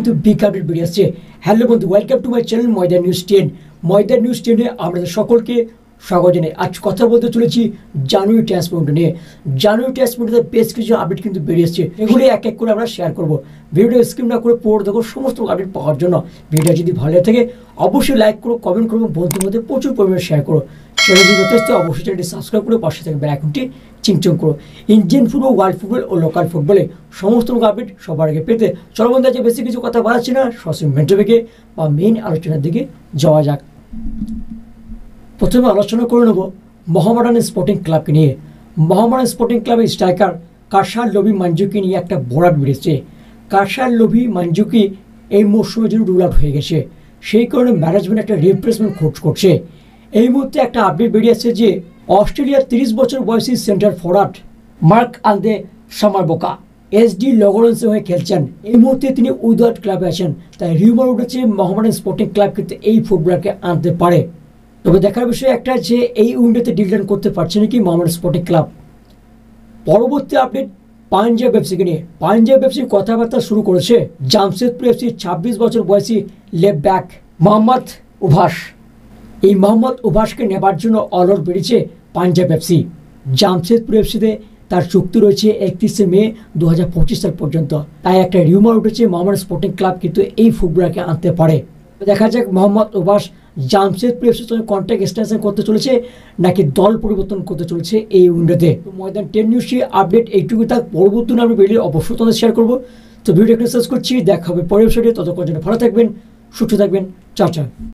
কিন্তু big update বেরিয়ে আসছে। হ্যালো বন্ধু, welcome to my channel Maidan news 10। Maidan news 10-এ আমাদের সকলকে স্বাগত জানাই। আজ কথা বলতে চলেছি জানুয়ারি ট্রান্সপোর্ট নিয়ে। জানুয়ারি ট্রান্সপোর্টের বেশ কিছু আপডেট কিন্তু বেরিয়ে এসেছে, এগুলি এক এক করে আমরা শেয়ার করবো। ভিডিও স্কিপ না করে পড়ে দেখো সমস্ত আপডেট পাওয়ার জন্য। ভিডিও যদি ভালো থাকে অবশ্যই লাইক করো, কমেন্ট করো, বন্ধুদের মধ্যে প্রচুর পরিমাণে শেয়ার করো। চ্যানেল যদি যথেষ্ট অবশ্যই চ্যানেলটি সাবস্ক্রাইব করে পাশে থেকে বেল আইকনটি চিংচং করো। ইন্ডিয়ান ফুটবল, ওয়ার্ল্ড ফুটবল ও লোকাল ফুটবলে সমস্ত আপডেট সবার আগে পেতে চলো বন্ধু, আজকে বেশি কিছু কথা বাড়াচ্ছি না, সরাসরি মেন টপিকে বা মেইন আলোচনার দিকে যাওয়া যাক। প্রথমে আলোচনা করে নেব মোহামেডান স্পোর্টিং ক্লাবকে নিয়ে। মোহামেডান স্পোর্টিং ক্লাবের স্ট্রাইকার কাশার লবি মানজুকি নিয়ে একটা বরাত বেরিয়েছে। কাশার লবি মানজুকি এই মৌসুমের জন্য রুল আউট হয়ে গেছে, সেই কারণে ম্যানেজমেন্ট একটা রিপ্লেসমেন্ট খোঁজ করছে। এই মুহূর্তে একটা আপডেট বেরিয়েছে যে অস্ট্রেলিয়ার 30 বছর বয়সী সেন্টার ফরওয়ার্ড মার্ক আন্দে সামারবোকা এসডি লগরেন্সের হয়ে খেলছেন। এই মুহূর্তে তিনি উইদাউট ক্লাবে আছেন, তাই রিউমার উঠেছে মোহামেডান স্পোর্টিং ক্লাব কিন্তু এই ফুটবলারকে আনতে পারে। তবে দেখার বিষয় একটা যে এই উইন্ডোতে ডিল ডান করতে পারছে নাকি মোহামেডান স্পোর্টিং ক্লাব। পরবর্তী আপডেট পাঞ্জাব এফসিকে নিয়ে। পাঞ্জাব এফসি কথাবার্তা শুরু করেছে জামশেদপুর এফসি 26 বছর বয়সী লেফট ব্যাক মোহাম্মদ উভাস। এই মোহাম্মদ উভাসকে নেবার জন্য অল আউট বেরিয়েছে পাঞ্জাব এফসি। জামশেদপুর এফসিতে তার চুক্তি রয়েছে 31শে মে 2025 সাল পর্যন্ত, তাই একটা রিউমার উঠেছে মোহামেডান স্পোর্টিং ক্লাব কিন্তু এই ফুটবলারকে আনতে পারে। দেখা যাক মোহাম্মদ উভাস জামশেদপুর এফসির সঙ্গে কন্ট্রাক্ট এক্সটেনশন করতে চলেছে নাকি দল পরিবর্তন করতে চলেছে এই উইন্ডোতে। ময়দান 10 নিউজটি আপডেট এইটুকু থাক, পরবর্তী আমি বেরিয়ে অবশ্যই তোমাদের শেয়ার করবো। তো ভিডিও এখানে শেষ করছি, দেখা হবে পরের এপিসোডে। ততক্ষণ জন্য ভালো থাকবেন, সুস্থ থাকবেন, চা।